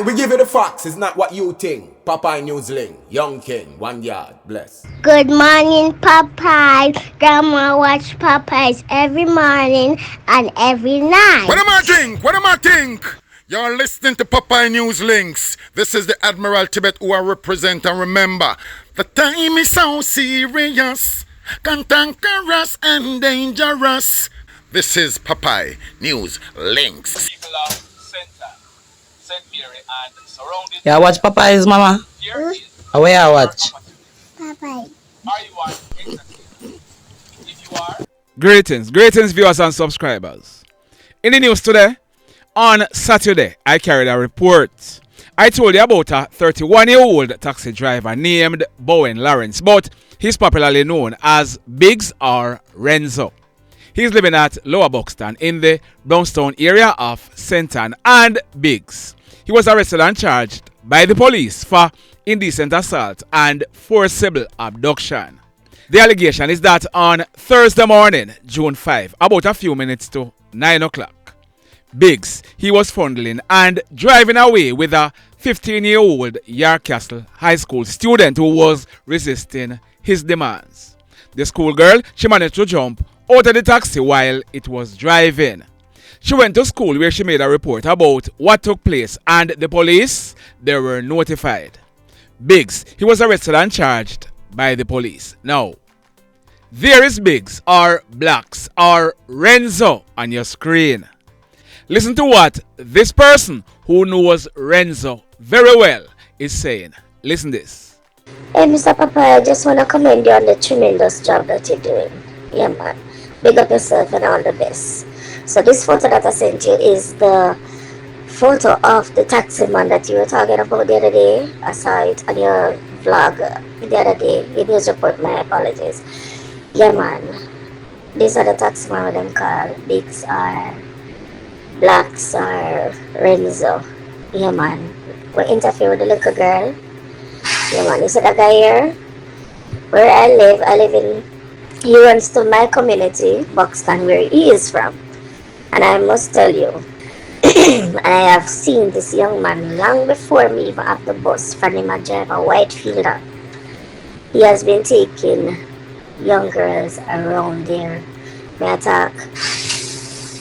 We give you the facts, it's not what you think. Popeye Newsling, Young King, 1 yard, bless. Good morning, Popeye. Grandma watch Popeyes every morning and every night. What am I think? What am I think? You're listening to Popeye News Links. This is the Admiral Tibet who I represent, and remember, the time is so serious, cantankerous and dangerous. This is Popeye News Links. People of Center, St. Mary and surrounding. Yeah, watch Popeyes, mama. Here is Where I watch? Popeye. are you are entertained? If you are, Greetings viewers and subscribers. In the news today, on Saturday, I carried a report. I told you about a 31-year-old taxi driver named Bowen Lawrence, but he's popularly known as Biggs or Renzo. He's living at Lower Buxton in the Brownstown area of St. Ann, and Biggs. He was arrested and charged by the police for indecent assault and forcible abduction. The allegation is that on Thursday morning, June 5, about a few minutes to 9 o'clock, Biggs, he was fondling and driving away with a 15-year-old Yarcastle High School student who was resisting his demands. The schoolgirl, she managed to jump out of the taxi while it was driving. She went to school where she made a report about what took place, and the police, they were notified. Biggs, he was arrested and charged by the police. Now, there is Biggs or Blacks or Renzo on your screen. Listen to what this person who knows Renzo very well is saying. Listen this. Hey, Mr. Popeye, I just want to commend you on the tremendous job that you're doing. Yeah, man. Big up yourself and all the best. So this photo that I sent you is the photo of the taxi man that you were talking about the other day. I saw it on your vlog the other day. It was report, my apologies. Yeah, man. These are the taxi man them called Biggs or Blacks or Renzo. Yeah, man. We interfere with the little girl. Yeah, man. You see that guy here? Where I live in, he runs to my community, Buxton, where he is from. And I must tell you, I have seen this young man long before me even off the bus from him a drive a white fielder. He has been taking young girls around there. May I talk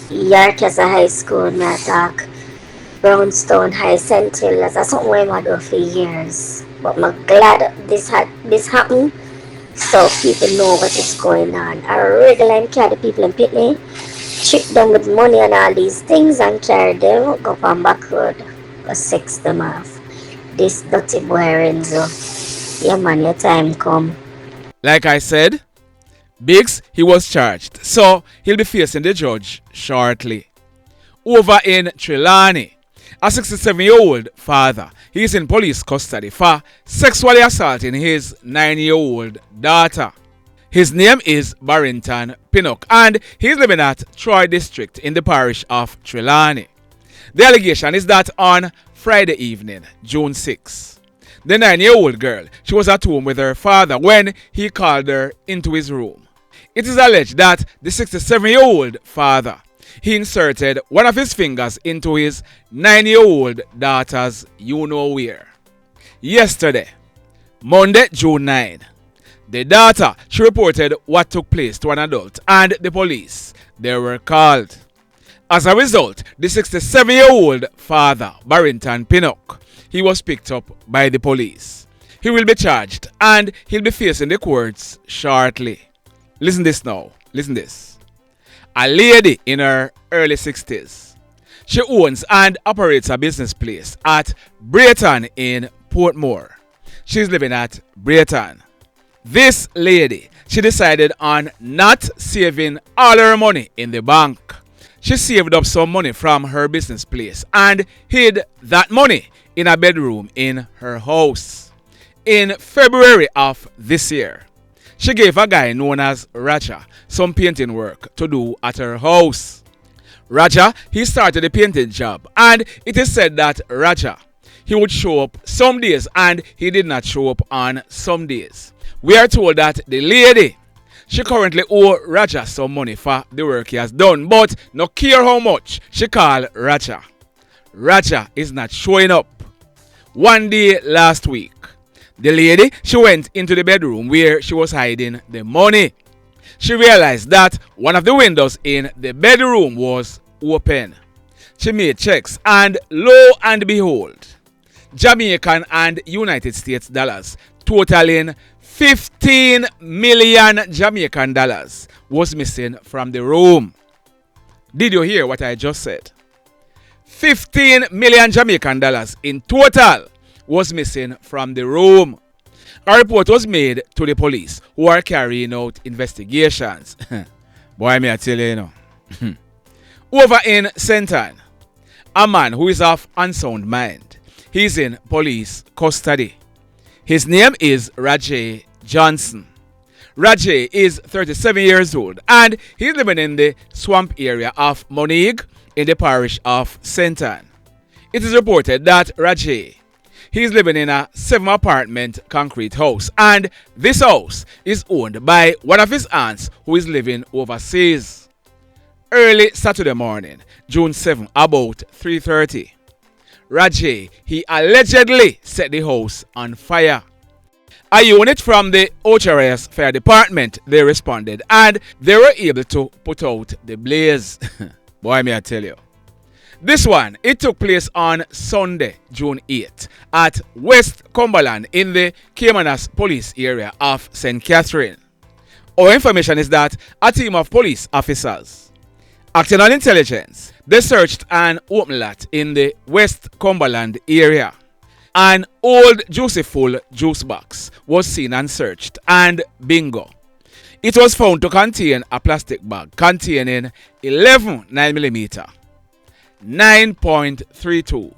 Yarcastle High School, may I talk Brownstown High Central. That's something I do for years. But I'm glad this happened, so people know what is going on. I regularly carry the people in Pitney, trick them with money and all these things, and carry them go up on back road, go sex them off. This dirty boy Renzo. Yeah, man, your time come. Like I said, Biggs, he was charged, so he'll be facing the judge shortly. Over in Trelawney, a 67-year-old father, he is in police custody for sexually assaulting his 9-year-old daughter. His name is Barrington Pinnock, and he's living at Troy District in the parish of Trelawney. The allegation is that on Friday evening, June 6, the 9-year-old girl, she was at home with her father when he called her into his room. It is alleged that the 67-year-old father, he inserted one of his fingers into his 9-year-old daughter's you-know-where. Yesterday, Monday, June 9, the daughter, she reported what took place to an adult, and the police, they were called. As a result, the 67-year-old father, Barrington Pinnock, he was picked up by the police. He will be charged, and he'll be facing the courts shortly. Listen this now. Listen this. A lady in her early 60s. She owns and operates a business place at Brayton in Portmore. She's living at Brayton. This lady, she decided on not saving all her money in the bank. She saved up some money from her business place and hid that money in a bedroom in her house. In February of this year, she gave a guy known as Rajay some painting work to do at her house. Rajay, he started the painting job, and it is said that Rajay, he would show up some days and he did not show up on some days. We are told that the lady, she currently owes Rajay some money for the work he has done, but no care how much she called Rajay. Rajay is not showing up. One day last week, the lady, she went into the bedroom where she was hiding the money. She realized that one of the windows in the bedroom was open. She made checks and lo and behold, Jamaican and United States dollars totaling 15 million Jamaican dollars was missing from the room. Did you hear what I just said? 15 million Jamaican dollars in total was missing from the room. A report was made to the police who are carrying out investigations. Boy, me I tell you, know. Over in St. Ann, a man who is of unsound mind, he's in police custody. His name is Rajay Johnson. Rajay is 37 years old and he's living in the swamp area of Montego in the parish of St. Ann. It is reported that Rajay, he's living in a 7-apartment concrete house, and this house is owned by one of his aunts who is living overseas. Early Saturday morning, June 7, about 3:30, Rajay, he allegedly set the house on fire. A unit from the HRS Fire Department, they responded and they were able to put out the blaze. Boy, may I tell you. This one, it took place on Sunday, June 8, at West Cumberland in the Kemar police area of St. Catherine. Our information is that a team of police officers, acting on intelligence, they searched an open lot in the West Cumberland area. An old juiceful juice box was seen and searched, and bingo. It was found to contain a plastic bag containing 11 9mm, 9.32,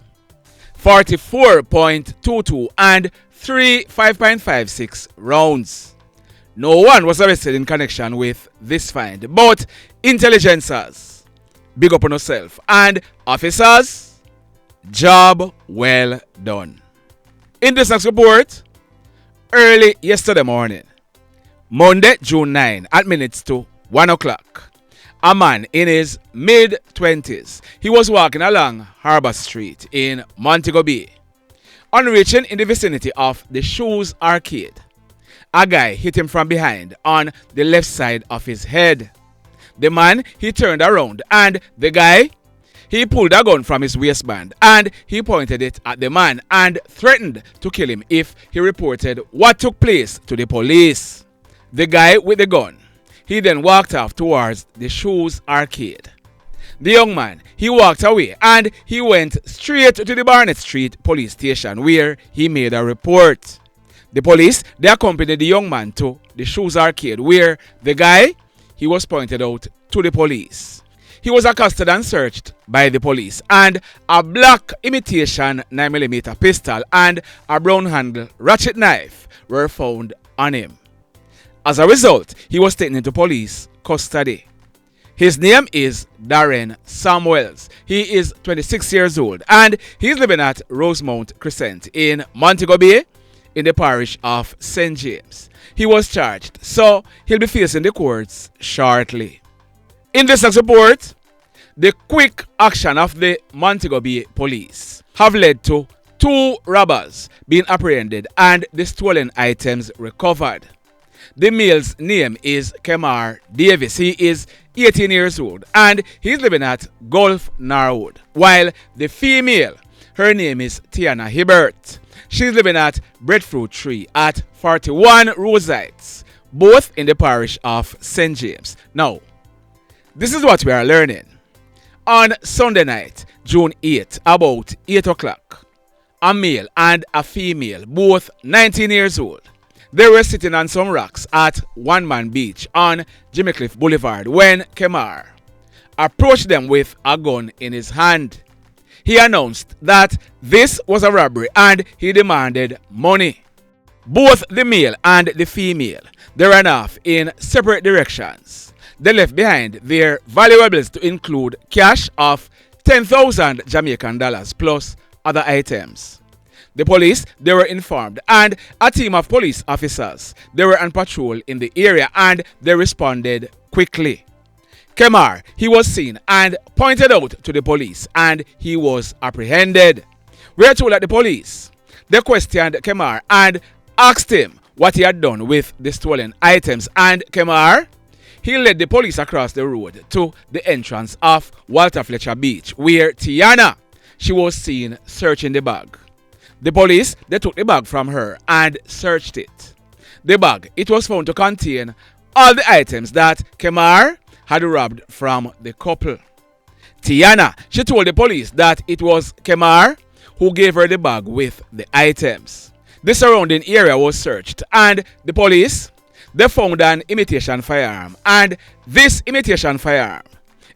44.22 and 3 5.56 rounds. No one was arrested in connection with this find, but intelligencers, big up on yourself, and officers, job well done. In this next report, early yesterday morning, Monday, June 9, at minutes to 1 o'clock, a man in his mid-20s, he was walking along Harbour Street in Montego Bay. On reaching in the vicinity of the Shoes Arcade, a guy hit him from behind on the left side of his head. The man, he turned around and the guy, he pulled a gun from his waistband and he pointed it at the man and threatened to kill him if he reported what took place to the police. The guy with the gun, he then walked off towards the Shoes Arcade. The young man, he walked away and he went straight to the Barnett Street police station where he made a report. The police, they accompanied the young man to the Shoes Arcade where the guy, he was pointed out to the police. He was accosted and searched by the police, and a black imitation 9mm pistol and a brown handle ratchet knife were found on him. As a result, he was taken into police custody. His name is Darren Samuels. He is 26 years old and he's living at Rosemount Crescent in Montego Bay in the parish of St. James. He was charged, so he'll be facing the courts shortly. In this next report, the quick action of the Montego Bay police have led to 2 robbers being apprehended and the stolen items recovered. The male's name is Kemar Davis. He is 18 years old and he's living at Gulf Norwood. While the female, her name is Tiania Hibbert. She's living at Breadfruit Tree at 41 Rosites, both in the parish of St. James. Now, this is what we are learning. On Sunday night, June 8, about 8 o'clock, a male and a female, both 19 years old, they were sitting on some rocks at One Man Beach on Jimmy Cliff Boulevard when Kemar approached them with a gun in his hand. He announced that this was a robbery and he demanded money. Both the male and the female, they ran off in separate directions. They left behind their valuables to include cash of 10,000 Jamaican dollars plus other items. The police, they were informed and a team of police officers, they were on patrol in the area and they responded quickly. Kemar, he was seen and pointed out to the police and he was apprehended. We are told that the police, They questioned Kemar and asked him what he had done with the stolen items, and Kemar, he led the police across the road to the entrance of Walter Fletcher Beach, where Tiania, she was seen searching the bag. The police, they took the bag from her and searched it. The bag, it was found to contain all the items that Kemar had robbed from the couple. Tiania, she told the police that it was Kemar who gave her the bag with the items. The surrounding area was searched and the police, they found an imitation firearm, and this imitation firearm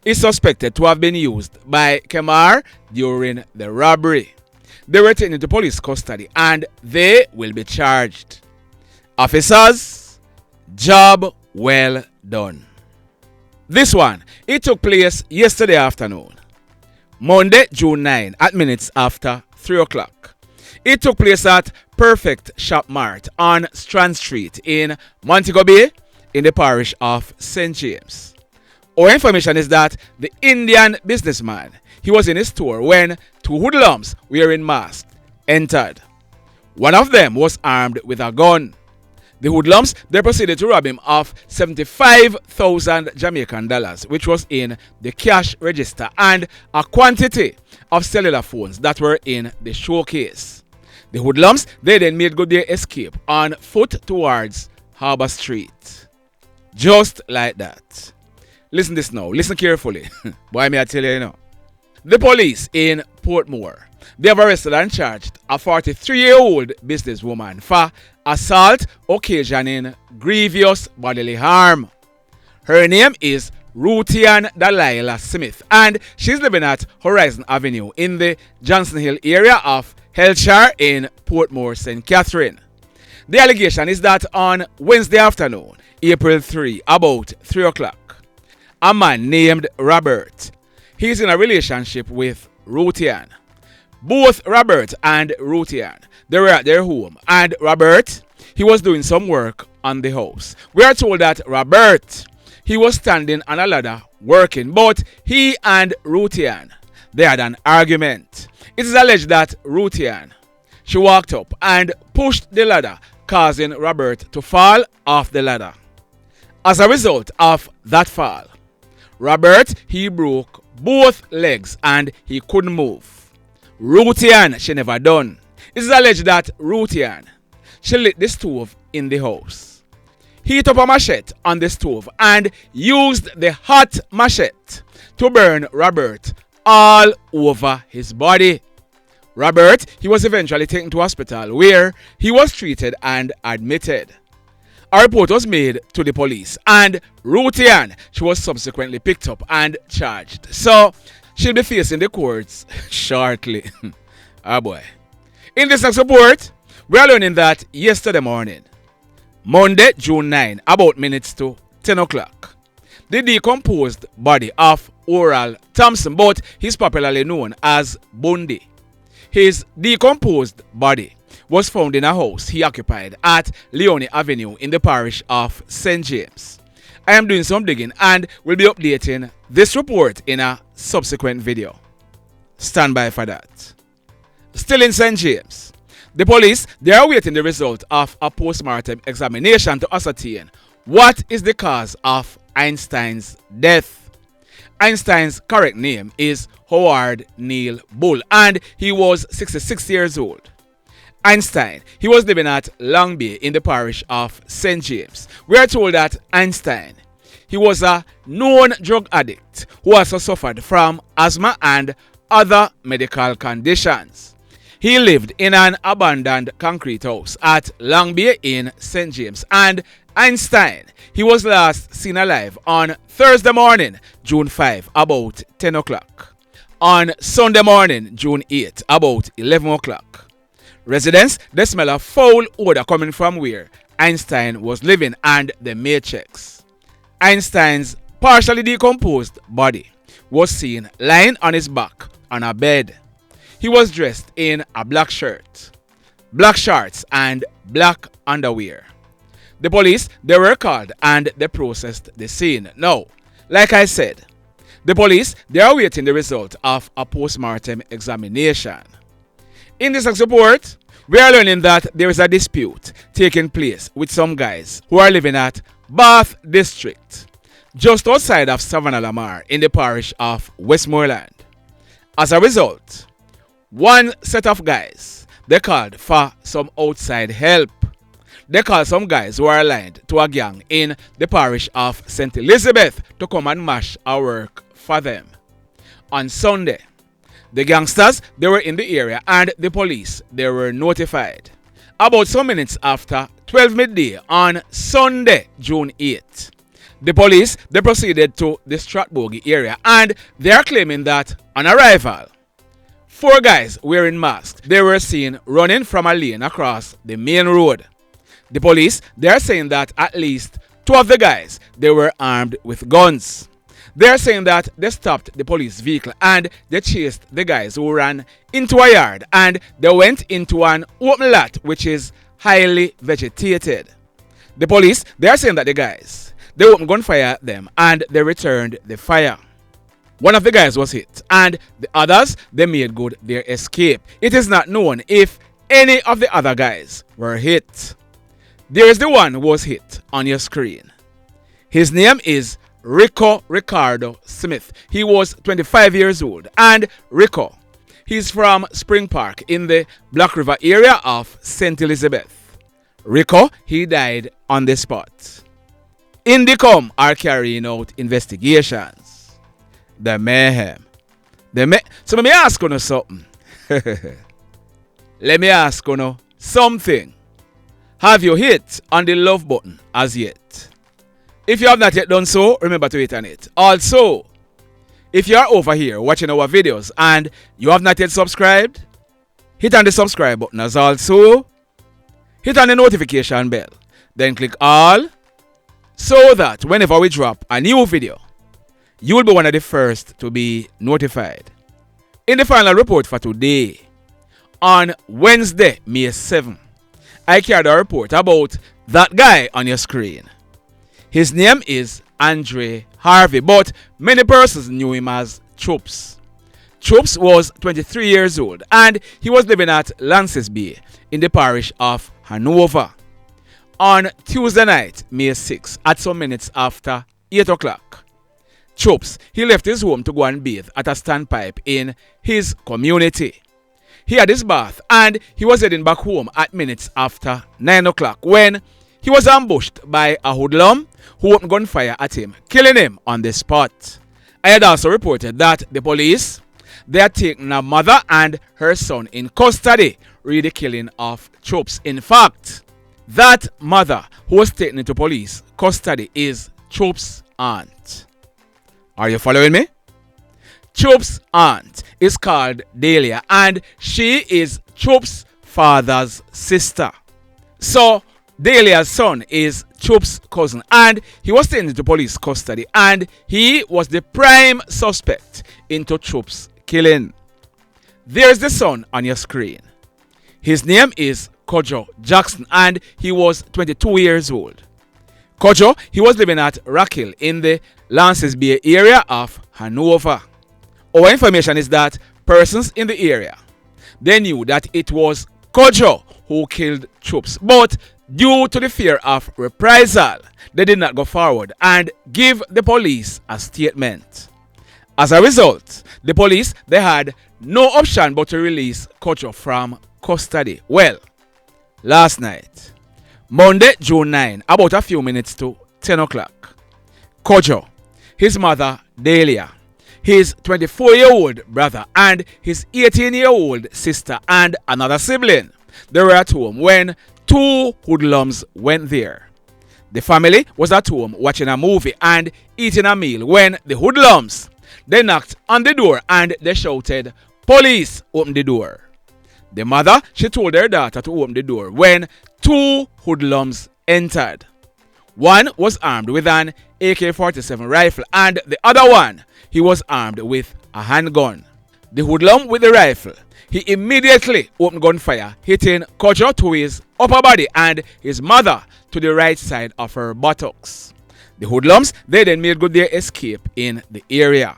is suspected to have been used by Kemar during the robbery. They were taken into police custody and they will be charged. Officers, job well done. This one, it took place yesterday afternoon, Monday, June 9, at minutes after 3 o'clock. It took place at Perfect Shop Mart on Strand Street in Montego Bay in the parish of St. James. Our information is that the Indian businessman, he was in his store when two hoodlums wearing masks entered. One of them was armed with a gun. The hoodlums, they proceeded to rob him of 75,000 Jamaican dollars, which was in the cash register, and a quantity of cellular phones that were in the showcase. The hoodlums, they then made good their escape on foot towards Harbour Street. Just like that. Listen this now, listen carefully. Boy, may I tell you, The police in Portmore, they have arrested and charged a 43-year-old businesswoman for assault occasioning grievous bodily harm. Her name is Rutian Dalilah Smith, and she's living at Horizon Avenue in the Johnson Hill area of Hellshire in Portmore, St. Catherine. The allegation is that on Wednesday afternoon, April 3, about 3 o'clock, a man named Robert, he's in a relationship with Rutian. Both Robert and Rutian, they were at their home, and Robert, he was doing some work on the house. We are told that Robert, he was standing on a ladder working, but he and Rutian, they had an argument. It is alleged that Rutian, she walked up and pushed the ladder, causing Robert to fall off the ladder. As a result of that fall, Robert, he broke both legs and he couldn't move. Rutian, she never done. It is alleged that Rutian, she lit the stove in the house. Heat up a machete on the stove and used the hot machete to burn Robert all over his body. Robert, he was eventually taken to hospital where he was treated and admitted. A report was made to the police and Rutian, she was subsequently picked up and charged. So, she'll be facing the courts shortly. Ah boy. In this next report, we are learning that yesterday morning, Monday, June 9, about minutes to 10 o'clock, the decomposed body of Oral Thompson, but he's popularly known as Bundy. His decomposed body was found in a house he occupied at Leone Avenue in the parish of St. James. I am doing some digging and will be updating this report in a subsequent video. Stand by for that. Still in St. James, the police, they are awaiting the result of a post-mortem examination to ascertain what is the cause of Einstein's death. Einstein's correct name is Howard Neil Bull and he was 66 years old. Einstein, he was living at Long Bay in the parish of St. James. We are told that Einstein, he was a known drug addict who also suffered from asthma and other medical conditions. He lived in an abandoned concrete house at Long Bay in St. James, and Einstein, he was last seen alive on Thursday morning, June 5, about 10 o'clock. On Sunday morning, June 8, about 11 o'clock. Residents, they smell a foul odor coming from where Einstein was living and they made checks. Einstein's partially decomposed body was seen lying on his back on a bed. He was dressed in a black shirt, black shorts and black underwear. The police, they were called and they processed the scene. Now, like I said, the police, they are awaiting the result of a post-mortem examination. In this next report, We are learning that there is a dispute taking place with some guys who are living at Bath District, just outside of Savannah Lamar in the parish of Westmoreland. As a result, one set of guys, they called for some outside help. They called some guys who are aligned to a gang in the parish of St. Elizabeth to come and mash our work for them. On Sunday, the gangsters, they were in the area and the police, they were notified. About some minutes after 12 midday on Sunday, June 8th, the police, they proceeded to the Stratbogie area and they are claiming that on arrival, 4 guys wearing masks, they were seen running from a lane across the main road. The police, they are saying that at least 2 of the guys, they were armed with guns. They are saying that they stopped the police vehicle and they chased the guys who ran into a yard and they went into an open lot which is highly vegetated. The police, they are saying that the guys, they opened gunfire at them and they returned the fire. One of the guys was hit and the others, they made good their escape. It is not known if any of the other guys were hit. There is the one who was hit on your screen. His name is Ricardo Smith. He was 25 years old. And Rico, he's from Spring Park in the Black River area of St. Elizabeth. Rico, he died on the spot. Indicom are carrying out investigations. The mayhem. So let me ask you something. Let me ask you something. Have you hit on the love button as yet? If you have not yet done so, remember to hit on it. Also, if you are over here watching our videos and you have not yet subscribed, hit on the subscribe button as also. Hit on the notification bell. Then click all so that whenever we drop a new video, you will be one of the first to be notified. In the final report for today, on Wednesday, May 7th, I carried a report about that guy on your screen. His name is Harvey, but many persons knew him as Chups. Chups was 23 years old and he was living at Lances Bay in the parish of Hanover. On Tuesday night, May 6, at some minutes after 8 o'clock, Chups, he left his home to go and bathe at a standpipe in his community. He had his bath and he was heading back home at minutes after 9 o'clock when he was ambushed by a hoodlum who opened gunfire at him, killing him on the spot. I had also reported that the police, they had taken a mother and her son in custody re the killing of Chups. In fact, that mother who was taken into police custody is Chups' aunt. Are you following me? Chups' aunt is called Dalilah and she is Chups' father's sister. So Dalilah's son is Chups' cousin and he was taken into police custody and he was the prime suspect into Chups' killing. There's the son on your screen. His name is Cudjue Jackson and he was 22 years old. Cudjue, he was living at Rockhill in the Lances Bay area of Hanover. Our information is that persons in the area, they knew that it was Cudjue who killed Chups, but due to the fear of reprisal, they did not go forward and give the police a statement. As a result, the police, they had no option but to release Cudjue from custody. Well, last night, Monday, June 9, about a few minutes to 10 o'clock, Cudjue, his mother, Dalilah, his 24-year-old brother, and his 18-year-old sister and another sibling, they were at home when 2 hoodlums went there. The family was at home watching a movie and eating a meal when the hoodlums, they knocked on the door and they shouted, "Police, open the door." The mother, she told her daughter to open the door when 2 hoodlums entered. One was armed with an AK-47 rifle and the other one, he was armed with a handgun. The hoodlum with the rifle, he immediately opened gunfire, hitting Cudjue to his upper body and his mother to the right side of her buttocks. The hoodlums, they then made good their escape in the area.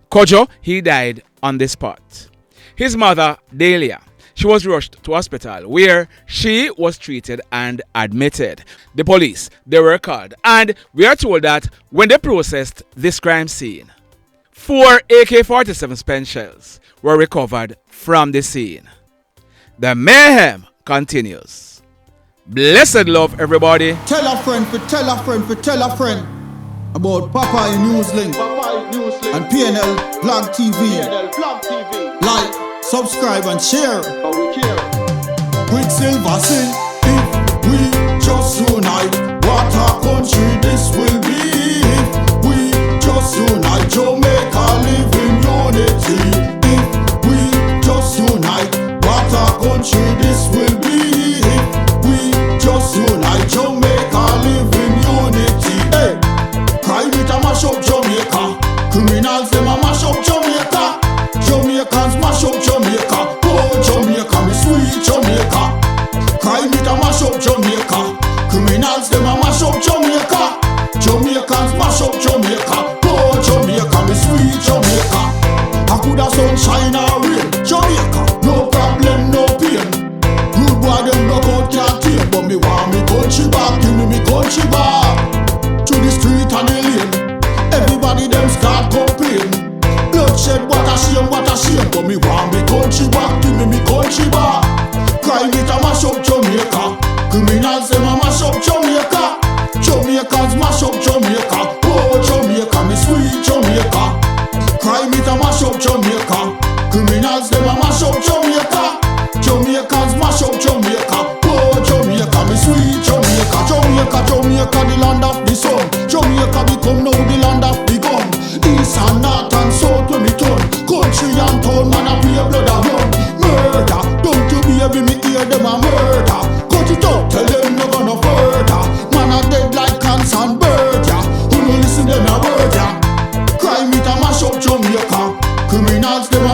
Cudjue, he died on the spot. His mother, Dalilah, She was rushed to hospital where she was treated and admitted. The police, they were called, and we are told that when they processed this crime scene, 4 AK-47 spent shells were recovered from the scene. The mayhem continues. Blessed love, everybody. Tell a friend for tell a friend for tell a friend about Popeye Newslink and KlL Blog TV. Like, subscribe and share. Quicksilver sing, if we just unite, what a country this will be. If we just unite, Jamaica live in unity. If we just unite, what a country this will be. If we just unite, Jamaica live in unity. Hey, crime it a mash up Jamaica. Criminals them a mash up Jamaica. Jamaicans mash up Jamaica. Oh Jamaica, me sweet Jamaica. Crime it a mash up Jamaica. Criminals them a mash up Jamaica. Jamaicans mash up Jamaica. Oh Jamaica, me sweet Jamaica. I coulda sunshine or rain. Jamaica, no problem, no pain. Rude boy them knock out can't take, but me want me country back. Give me country back. To the street and the lane. Everybody them start complain. Bloodshed, what a shame, but me want me country back. Give me country back. Crime it a mash up Jamaica. Criminals them a mash up Jamaica. Jamaicans mash up Jamaica. Oh Jamaica, me sweet Jamaica. Crime it a mash up Jamaica. Criminals them a mash up Jamaica. Jamaicans mash up Jamaica. Oh Jamaica, me sweet Jamaica. Jamaica, Jamaica, the land of the sun. Jamaica become now the land of the gun. East and north and south when me turn. Country and town, man a pay blood a run. Murder, don't you baby me hear them a murder. Cut it out, tell them no gonna further. Man a dead like cancer and bird, yeah. Who no listen them a word, yeah. Crime it a mash up Jamaica. Criminals them a